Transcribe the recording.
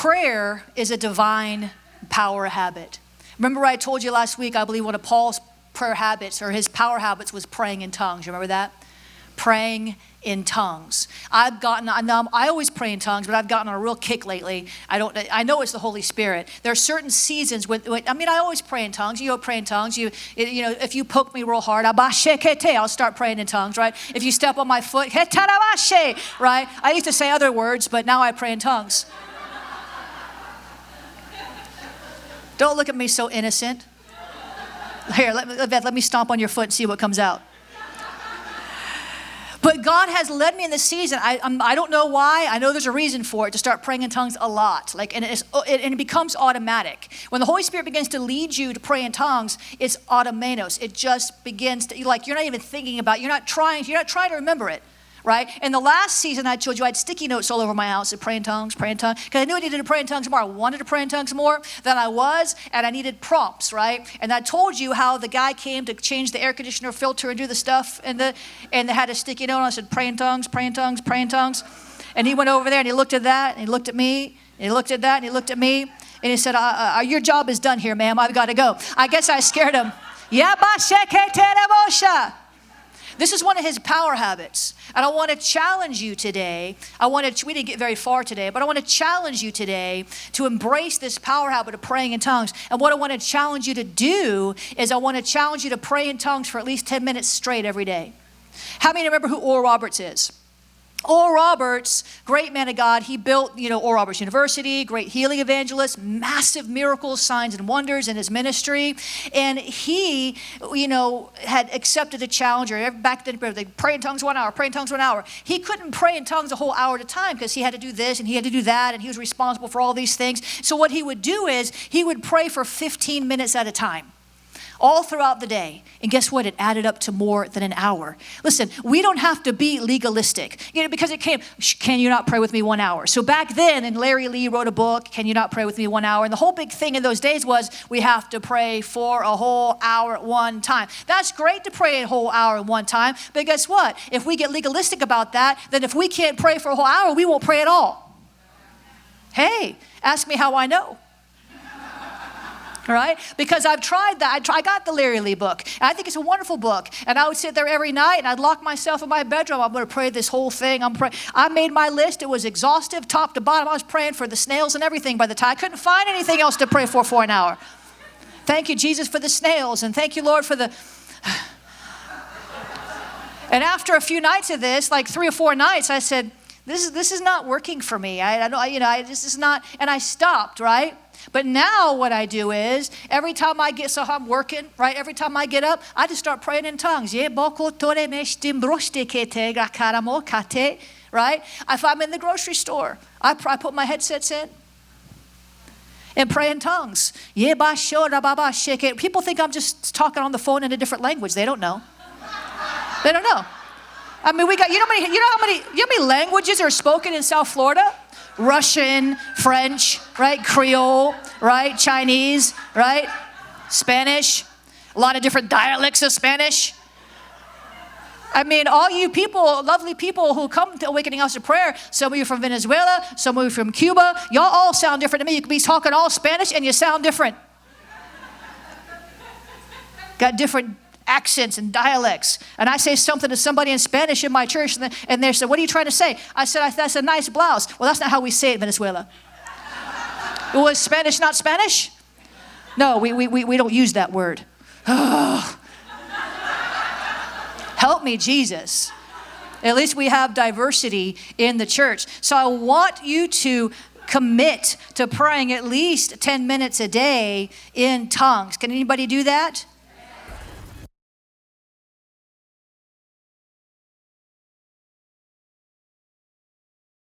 prayer is a divine power habit. Remember I told you last week, I believe one of Paul's prayer habits or his power habits was praying in tongues. You remember that? Praying in tongues. I always pray in tongues, but I've gotten on a real kick lately. I know it's the Holy Spirit. There are certain seasons when I always pray in tongues. You pray in tongues. If you poke me real hard, I'll start praying in tongues, right? If you step on my foot, right? I used to say other words, but now I pray in tongues. Don't look at me so innocent. Here, let me stomp on your foot and see what comes out. But God has led me in this season. I don't know why. I know there's a reason for it, to start praying in tongues a lot. And it becomes automatic. When the Holy Spirit begins to lead you to pray in tongues, it's automatos. It just begins to, you're not even thinking about it. You're not trying to remember it. Right? In the last season, I told you I had sticky notes all over my house to pray in tongues, because I knew I needed to pray in tongues more. I wanted to pray in tongues more than I was, and I needed prompts, right? And I told you how the guy came to change the air conditioner filter and do the stuff, and they had a sticky note, and I said, pray in tongues, pray in tongues, pray in tongues. And he went over there, and he looked at that, and he looked at me, and he looked at that, and he looked at me, and he said, your job is done here, ma'am. I've got to go. I guess I scared him. This is one of his power habits. And I want to challenge you today. We didn't get very far today, but I want to challenge you today to embrace this power habit of praying in tongues. And what I want to challenge you to do is I want to challenge you to pray in tongues for at least 10 minutes straight every day. How many remember who Oral Roberts is? Oral Roberts, great man of God. He built, Oral Roberts University, great healing evangelist, massive miracles, signs, and wonders in his ministry. And he, had accepted a challenge. Back then, they pray in tongues 1 hour, pray in tongues 1 hour. He couldn't pray in tongues a whole hour at a time because he had to do this and he had to do that, and he was responsible for all these things. So what he would do is he would pray for 15 minutes at a time, all throughout the day. And guess what? It added up to more than an hour. Listen, we don't have to be legalistic, because it came, can you not pray with me 1 hour? So back then, and Larry Lee wrote a book, Can You Not Pray With Me 1 Hour? And the whole big thing in those days was we have to pray for a whole hour at one time. That's great to pray a whole hour at one time, but guess what? If we get legalistic about that, then if we can't pray for a whole hour, we won't pray at all. Hey, ask me how I know. Right? Because I've tried that. I got the Larry Lee book. And I think it's a wonderful book. And I would sit there every night and I'd lock myself in my bedroom. I'm going to pray this whole thing. I made my list. It was exhaustive, top to bottom. I was praying for the snails and everything by the time. I couldn't find anything else to pray for an hour. Thank you, Jesus, for the snails. And thank you, Lord, for the... And after a few nights of this, like 3 or 4 nights, I said, this is not working for me. This is not... And I stopped, right? But now what I do is, every time I'm working, right? Every time I get up, I just start praying in tongues. Right? If I'm in the grocery store, I put my headsets in and pray in tongues. People think I'm just talking on the phone in a different language. They don't know. They don't know. I mean, we got, you know how many languages are spoken in South Florida? Russian, French, right? Creole, right? Chinese, right? Spanish, a lot of different dialects of Spanish. I mean, all you people, lovely people who come to Awakening House of Prayer, some of you from Venezuela, some of you from Cuba, y'all all sound different to me. You could be talking all Spanish and you sound different. Got different accents and dialects. And I say something to somebody in Spanish in my church, and they said, what are you trying to say? I said, that's a nice blouse. Well, that's not how we say it in Venezuela. Was Spanish not Spanish? No, we don't use that word. Help me, Jesus. At least we have diversity in the church. So I want you to commit to praying at least 10 minutes a day in tongues. Can anybody do that?